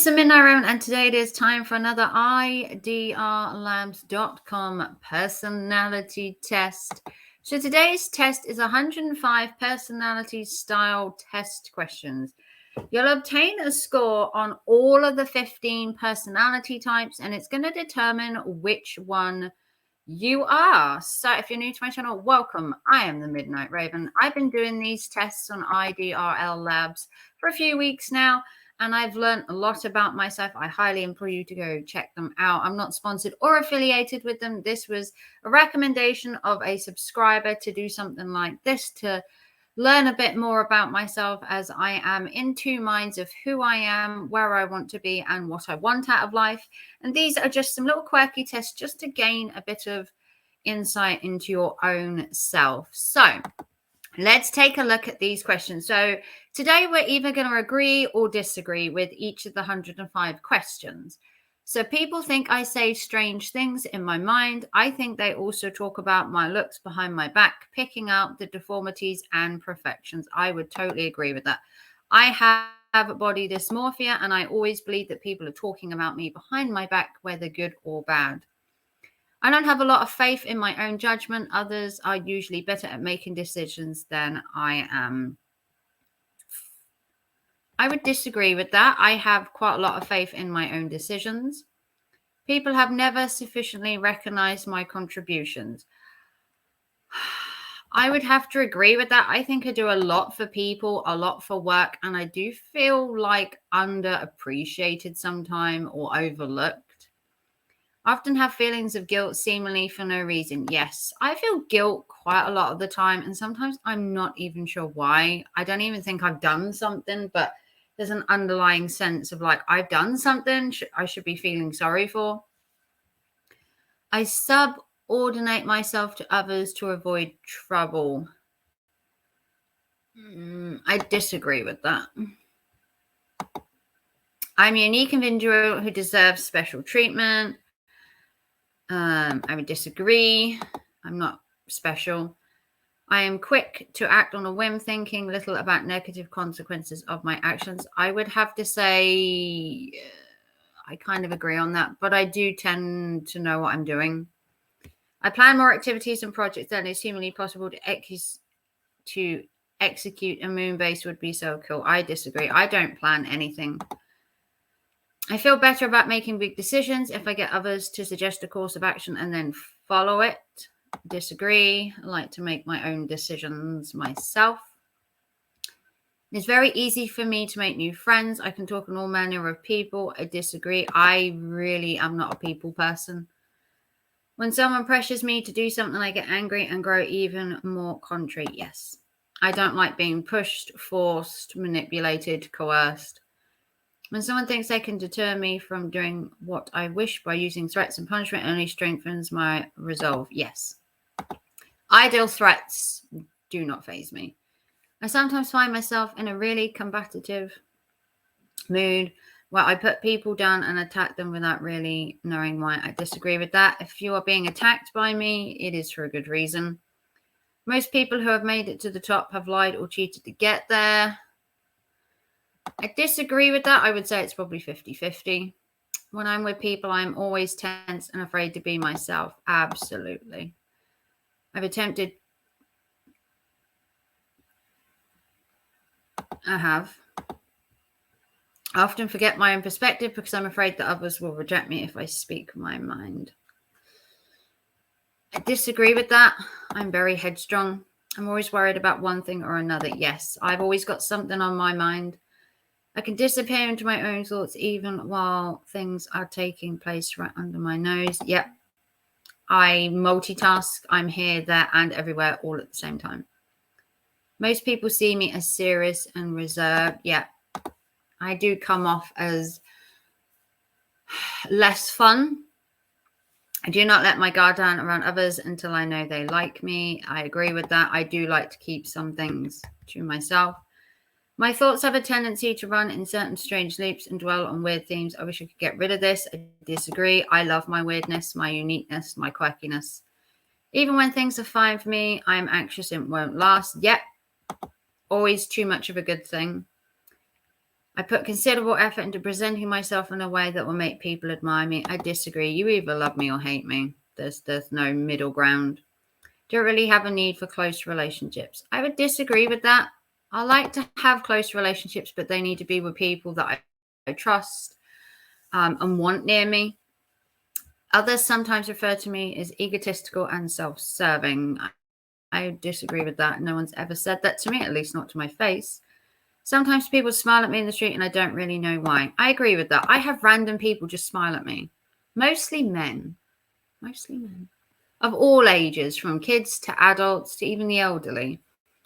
is the Midnight Round, and today it is time for another idrlabs.com personality test. So today's test is 105 personality style test questions. You'll obtain a score on all of the 15 personality types, and it's going to determine which one you are. So if you're new to my channel, welcome. I am the Midnight Raven. I've been doing these tests on IDRL Labs for a few weeks now, and I've learned a lot about myself. I highly implore you to go check them out. I'm not sponsored or affiliated with them. This was a recommendation of a subscriber to do something like this to learn a bit more about myself, as I am in two minds of who I am, where I want to be, and what I want out of life. And these are just some little quirky tests just to gain a bit of insight into your own self. So let's take a look at these questions. So today we're either going to agree or disagree with each of the 105 questions. So people think I say strange things in my mind. I think they also talk about my looks behind my back, picking out the deformities and perfections. I would totally agree with that. I have body dysmorphia, and I always believe that people are talking about me behind my back, whether good or bad. I don't have a lot of faith in my own judgment. Others are usually better at making decisions than I am. I would disagree with that. I have quite a lot of faith in my own decisions. People have never sufficiently recognized my contributions. I would have to agree with that. I think I do a lot for people, a lot for work, and I do feel like underappreciated sometimes or overlooked. I often have feelings of guilt seemingly for no reason. Yes, I feel guilt quite a lot of the time, and sometimes I'm not even sure why. I don't even think I've done something, but there's an underlying sense of like, I've done something I should be feeling sorry for. I subordinate myself to others to avoid trouble. I disagree with that. I'm a unique individual who deserves special treatment. I would disagree. I'm not special. I am quick to act on a whim, thinking little about negative consequences of my actions. I would have to say I kind of agree on that, but I do tend to know what I'm doing. I plan more activities and projects than is humanly possible to execute. A moon base would be so cool. I disagree. I don't plan anything. I feel better about making big decisions if I get others to suggest a course of action and then follow it. Disagree. I like to make my own decisions myself. It's very easy for me to make new friends. I can talk on all manner of people. I disagree. I really am not a people person. When someone pressures me to do something, I get angry and grow even more contrary. Yes. I don't like being pushed, forced, manipulated, coerced. When someone thinks they can deter me from doing what I wish by using threats and punishment, it only strengthens my resolve. Yes. Ideal threats do not faze me. I sometimes find myself in a really combative mood where I put people down and attack them without really knowing why. I disagree with that. If you are being attacked by me, it is for a good reason. Most people who have made it to the top have lied or cheated to get there. I disagree with that. I would say it's probably 50-50. When I'm with people, I'm always tense and afraid to be myself. Absolutely. I have. I often forget my own perspective because I'm afraid that others will reject me if I speak my mind. I disagree with that. I'm very headstrong. I'm always worried about one thing or another. Yes, I've always got something on my mind. I can disappear into my own thoughts even while things are taking place right under my nose. Yep. I multitask. I'm here, there, and everywhere all at the same time. Most people see me as serious and reserved. Yeah. I do come off as less fun. I do not let my guard down around others until I know they like me. I agree with that. I do like to keep some things to myself. My thoughts have a tendency to run in certain strange loops and dwell on weird themes. I wish I could get rid of this. I disagree. I love my weirdness, my uniqueness, my quirkiness. Even when things are fine for me, I'm anxious it won't last. Yep. Always too much of a good thing. I put considerable effort into presenting myself in a way that will make people admire me. I disagree. You either love me or hate me. There's no middle ground. Don't really have a need for close relationships. I would disagree with that. I like to have close relationships, but they need to be with people that I trust and want near me. Others sometimes refer to me as egotistical and self-serving. I disagree with that. No one's ever said that to me, at least not to my face. Sometimes people smile at me in the street and I don't really know why. I agree with that. I have random people just smile at me. Mostly men. Mostly men. Of all ages, from kids to adults to even the elderly.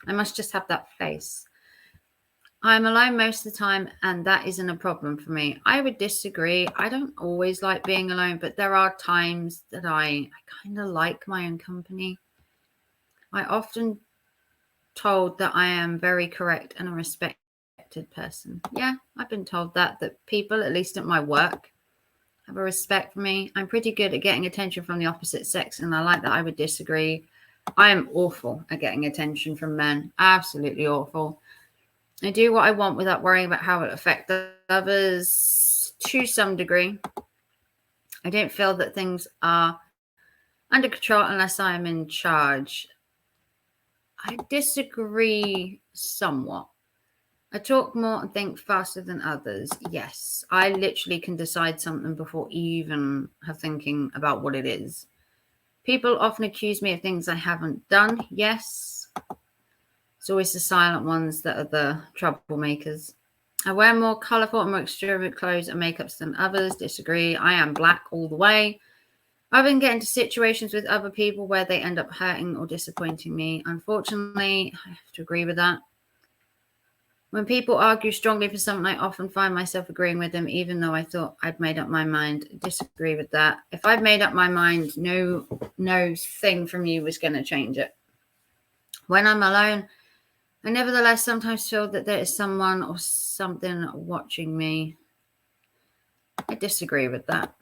I must just have that face. I'm alone most of the time, and that isn't a problem for me. I would disagree. I don't always like being alone, but there are times that I kind of like my own company. I often told that I am very correct and a respected person. Yeah, I've been told that people, at least at my work, have a respect for me. I'm pretty good at getting attention from the opposite sex, and I like that. I would disagree. I am awful at getting attention from men. Absolutely awful. I do what I want without worrying about how it affects others to some degree. I don't feel that things are under control unless I am in charge. I disagree somewhat. I talk more and think faster than others. Yes, I literally can decide something before even have thinking about what it is. People often accuse me of things I haven't done. Yes. It's always the silent ones that are the troublemakers. I wear more colourful and more extravagant clothes and makeups than others. Disagree. I am black all the way. I've been getting into situations with other people where they end up hurting or disappointing me. Unfortunately, I have to agree with that. When people argue strongly for something, I often find myself agreeing with them, even though I thought I'd made up my mind. I disagree with that. If I'd made up my mind, no thing from you was going to change it. When I'm alone, I nevertheless sometimes feel that there is someone or something watching me. I disagree with that.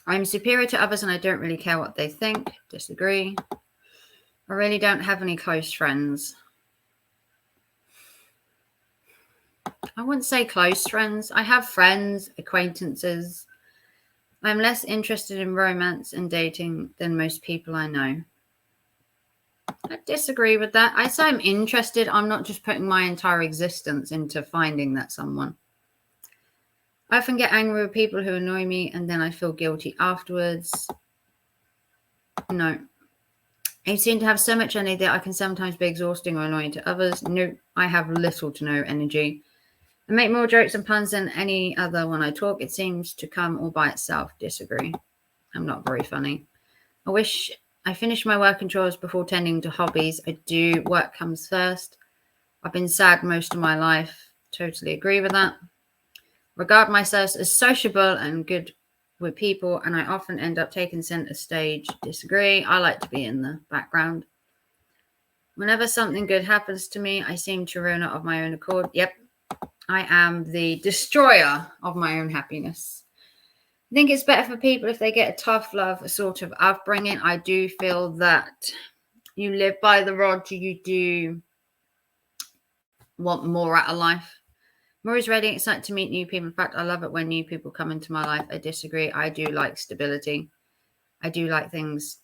I'm superior to others and I don't really care what they think. Disagree. I really don't have any close friends. I wouldn't say close friends. I have friends, acquaintances. I'm less interested in romance and dating than most people I know. I disagree with that. I say I'm interested. I'm not just putting my entire existence into finding that someone. I often get angry with people who annoy me and then I feel guilty afterwards. No. I seem to have so much energy that I can sometimes be exhausting or annoying to others. No, I have little to no energy. I make more jokes and puns than any other when I talk. It seems to come all by itself. Disagree. I'm not very funny. I wish I finished my work and chores before tending to hobbies. I do. Work comes first. I've been sad most of my life. Totally agree with that. Regard myself as sociable and good with people, and I often end up taking center stage. Disagree. I like to be in the background. Whenever something good happens to me, I seem to ruin it of my own accord. Yep. I am the destroyer of my own happiness. I think it's better for people if they get a tough love, a sort of upbringing. I do feel that you live by the rod, you do want more out of life. I'm always ready and excited to meet new people. In fact, I love it when new people come into my life. I disagree. I do like stability. I do like things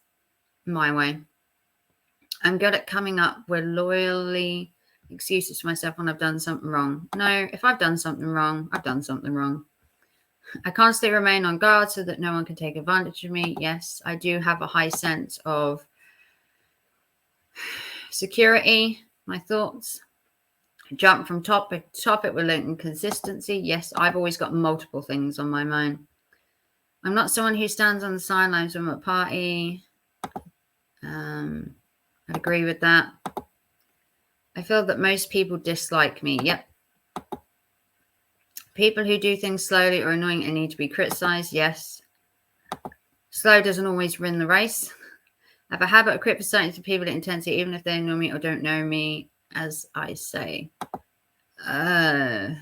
my way. I'm good at coming up with loyally excuses to myself when I've done something wrong. No, if I've done something wrong, I've done something wrong. I constantly remain on guard so that no one can take advantage of me. Yes, I do have a high sense of security. My thoughts. I jump from topic to topic with inconsistency. Yes, I've always got multiple things on my mind. I'm not someone who stands on the sidelines when I'm at a party. I'd agree with that. I feel that most people dislike me. Yep. People who do things slowly or annoying and need to be criticized. Yes. Slow doesn't always win the race. I have a habit of criticizing to people at intensity, even if they know me or don't know me, as I say. I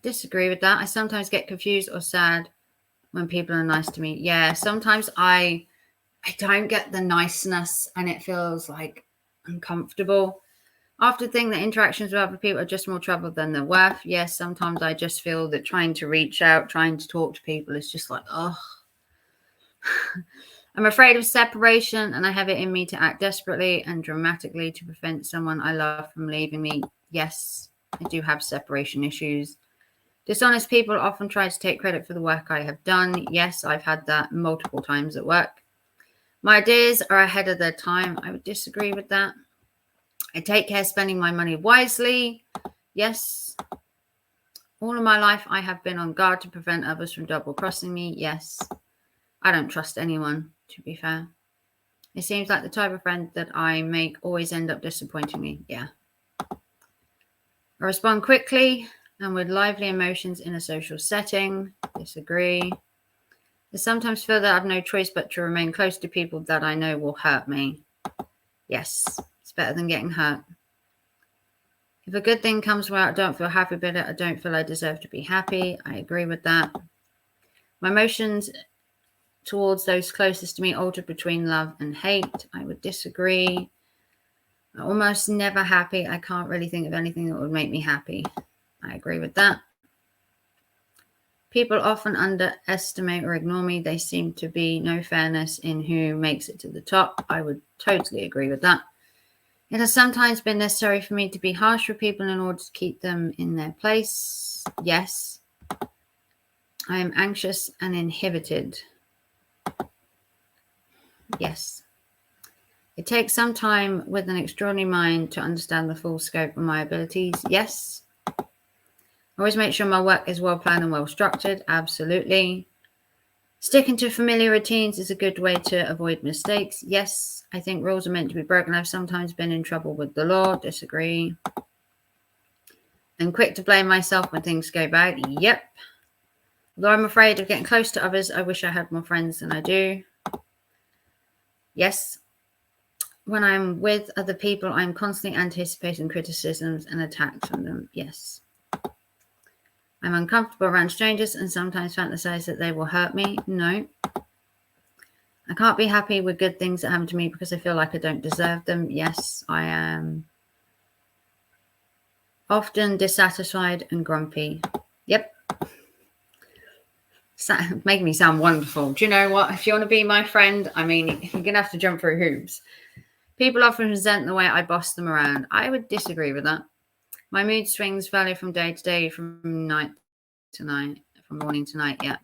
disagree with that. I sometimes get confused or sad when people are nice to me. Yeah, sometimes I don't get the niceness and it feels like uncomfortable. Often think that interactions with other people are just more trouble than they're worth. Yes, sometimes I just feel that trying to reach out, trying to talk to people is just like, oh. I'm afraid of separation, and I have it in me to act desperately and dramatically to prevent someone I love from leaving me. Yes, I do have separation issues. Dishonest people often try to take credit for the work I have done. Yes, I've had that multiple times at work. My ideas are ahead of their time. I would disagree with that. I take care spending my money wisely. Yes. All of my life, I have been on guard to prevent others from double crossing me. Yes. I don't trust anyone, to be fair. It seems like the type of friend that I make always end up disappointing me. Yeah. I respond quickly and with lively emotions in a social setting. Disagree. I sometimes feel that I have no choice but to remain close to people that I know will hurt me. Yes. It's better than getting hurt. If a good thing comes where I don't feel happy about it, I don't feel I deserve to be happy. I agree with that. My emotions towards those closest to me alter between love and hate. I would disagree. I'm almost never happy. I can't really think of anything that would make me happy. I agree with that. People often underestimate or ignore me. There seem to be no fairness in who makes it to the top. I would totally agree with that. It has sometimes been necessary for me to be harsh with people in order to keep them in their place. Yes. I am anxious and inhibited. Yes. It takes some time with an extraordinary mind to understand the full scope of my abilities. Yes. I always make sure my work is well planned and well structured. Absolutely. Sticking to familiar routines is a good way to avoid mistakes. Yes. I think rules are meant to be broken. I've sometimes been in trouble with the law. Disagree. I'm quick to blame myself when things go bad. Yep. Although I'm afraid of getting close to others, I wish I had more friends than I do. Yes. When I'm with other people, I'm constantly anticipating criticisms and attacks from them. Yes. I'm uncomfortable around strangers and sometimes fantasize that they will hurt me. No. I can't be happy with good things that happen to me because I feel like I don't deserve them. Yes, I am often dissatisfied and grumpy. Yep. Making me sound wonderful. Do you know what? If you want to be my friend, I mean, you're going to have to jump through hoops. People often resent the way I boss them around. I would disagree with that. My mood swings vary from day to day, from night to night, from morning to night. Yeah.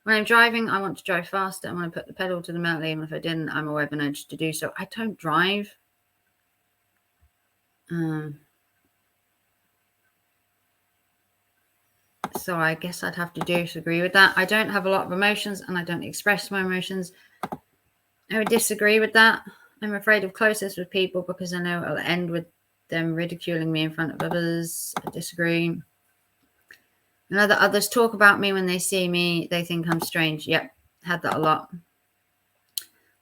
When I'm driving, I want to drive faster. I want to put the pedal to the metal. Even if I didn't, I'm aware of an urge to do so. I don't drive. So I guess I'd have to disagree with that. I don't have a lot of emotions and I don't express my emotions. I would disagree with that. I'm afraid of closeness with people because I know it'll end with them ridiculing me in front of others. I disagree. And others talk about me when they see me. They think I'm strange. Yep, had that a lot.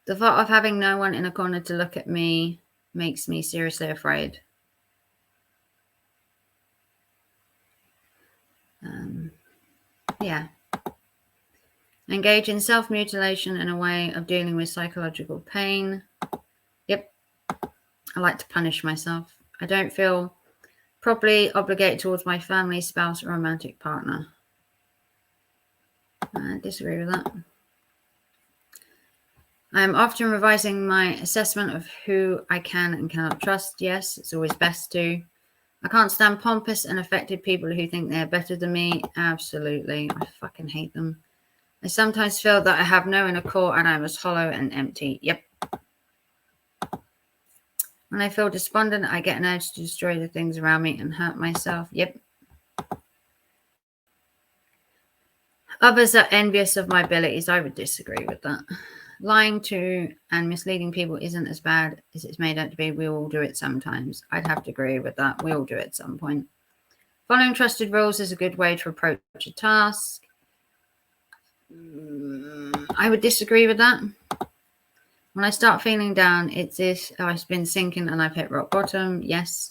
The thought of having no one in a corner to look at me makes me seriously afraid. Yeah. Engage in self-mutilation and a way of dealing with psychological pain. Yep. I like to punish myself. I don't feel properly obligated towards my family, spouse, or romantic partner. I disagree with that. I am often revising my assessment of who I can and cannot trust. Yes, it's always best to. I can't stand pompous and affected people who think they're better than me. Absolutely. I fucking hate them. I sometimes feel that I have no inner core and I'm as hollow and empty. Yep. When I feel despondent, I get an urge to destroy the things around me and hurt myself. Yep. Others are envious of my abilities. I would disagree with that. Lying to and misleading people isn't as bad as it's made out to be. We all do it sometimes. I'd have to agree with that. We all do it at some point. Following trusted rules is a good way to approach a task. I would disagree with that. When I start feeling down, it's if I've been sinking and I've hit rock bottom. Yes.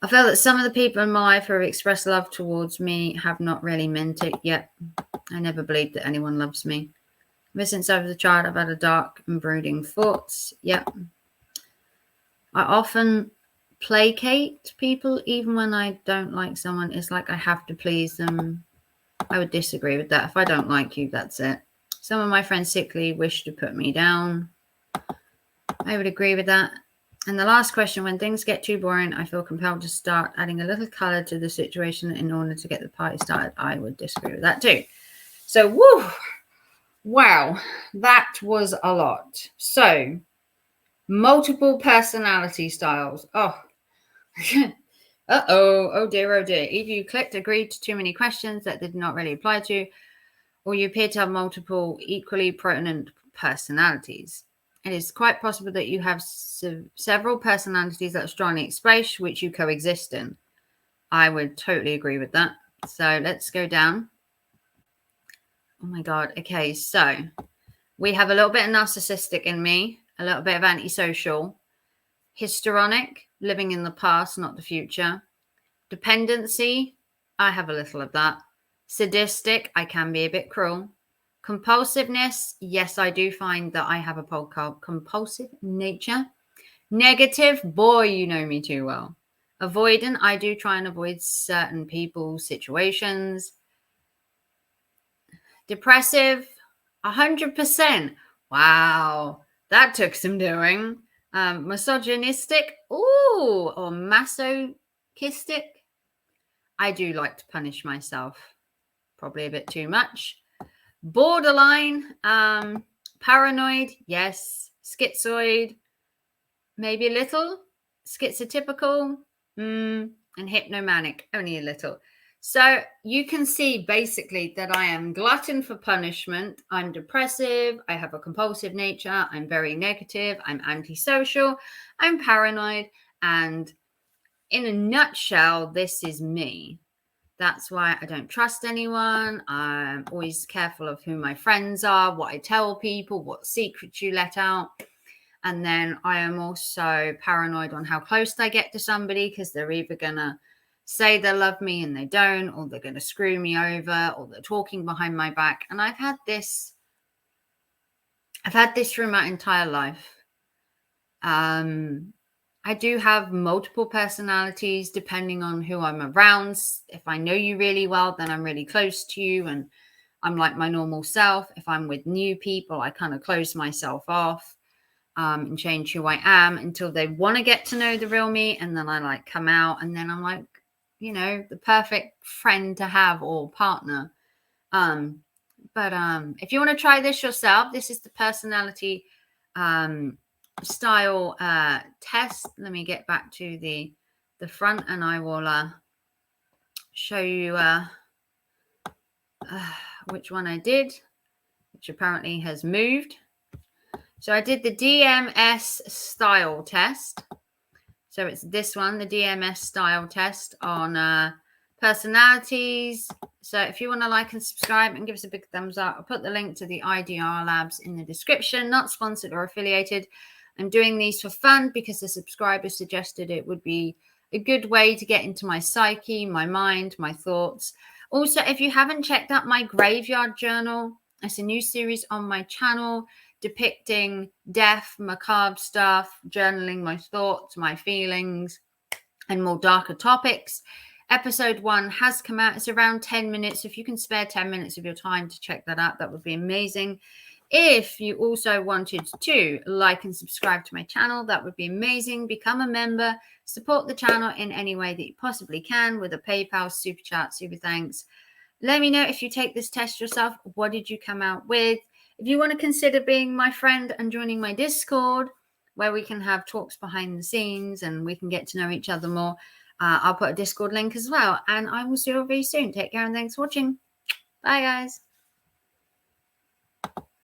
I feel that some of the people in my life who have expressed love towards me have not really meant it yet. I never believed that anyone loves me. Ever since I was a child, I've had a dark and brooding thoughts. Yep. I often placate people, even when I don't like someone. It's like I have to please them. I would disagree with that. If I don't like you, that's it. Some of my friends sickly wish to put me down. I would agree with that. And the last question, when things get too boring, I feel compelled to start adding a little color to the situation in order to get the party started. I would disagree with that too. So, woo, wow, that was a lot. So, multiple personality styles. Oh, oh dear, oh dear. Either you clicked agree to too many questions that did not really apply to you, or you appear to have multiple equally prominent personalities. It is quite possible that you have several personalities that are strongly expressed, which you coexist in. I would totally agree with that. So let's go down. Oh my God. Okay, so we have a little bit of narcissistic in me, a little bit of antisocial, histrionic, living in the past, not the future. Dependency, I have a little of that. Sadistic, I can be a bit cruel. Compulsiveness, yes, I do find that I have a compulsive nature. Negative, boy, you know me too well. Avoidant, I do try and avoid certain people, situations. Depressive, 100%. Wow, that took some doing. Misogynistic, ooh, or masochistic. I do like to punish myself, probably a bit too much. Borderline, paranoid, yes. Schizoid, maybe a little. Schizotypical, and hypnomanic, only a little. So you can see basically that I am glutton for punishment. I'm depressive. I have a compulsive nature. I'm very negative. I'm antisocial. I'm paranoid. And in a nutshell, this is me. That's why I don't trust anyone. I'm always careful of who my friends are, what I tell people, what secrets you let out. And then I am also paranoid on how close I get to somebody, because they're either going to say they love me and they don't, or they're going to screw me over, or they're talking behind my back. And I've had this through my entire life. I do have multiple personalities depending on who I'm around. If I know you really well, then I'm really close to you and I'm like my normal self. If I'm with new people, I kind of close myself off and change who I am until they want to get to know the real me. And then I like come out and then I'm like, you know, the perfect friend to have or partner. But if you want to try this yourself, this is the personality style test. Let me get back to the front and I will show you which one I did, which apparently has moved. So I did the DMS style test. So it's this one, the DMS style test on personalities. So if you want to like and subscribe and give us a big thumbs up, I'll put the link to the IDR Labs in the description. Not sponsored or affiliated. I'm doing these for fun because the subscribers suggested it would be a good way to get into my psyche, my mind, my thoughts. Also, if you haven't checked out my graveyard journal, it's a new series on my channel depicting death, macabre stuff, journaling my thoughts, my feelings, and more darker topics. Episode 1 has come out. It's around 10 minutes. If you can spare 10 minutes of your time to check that out, that would be amazing. If you also wanted to like and subscribe to my channel, that would be amazing. Become a member, support the channel in any way that you possibly can with a PayPal, super chat, super thanks. Let me know if you take this test yourself. What did you come out with? If you want to consider being my friend and joining my Discord, where we can have talks behind the scenes and we can get to know each other more, I'll put a Discord link as well. And I will see you all very soon. Take care and thanks for watching. Bye, guys.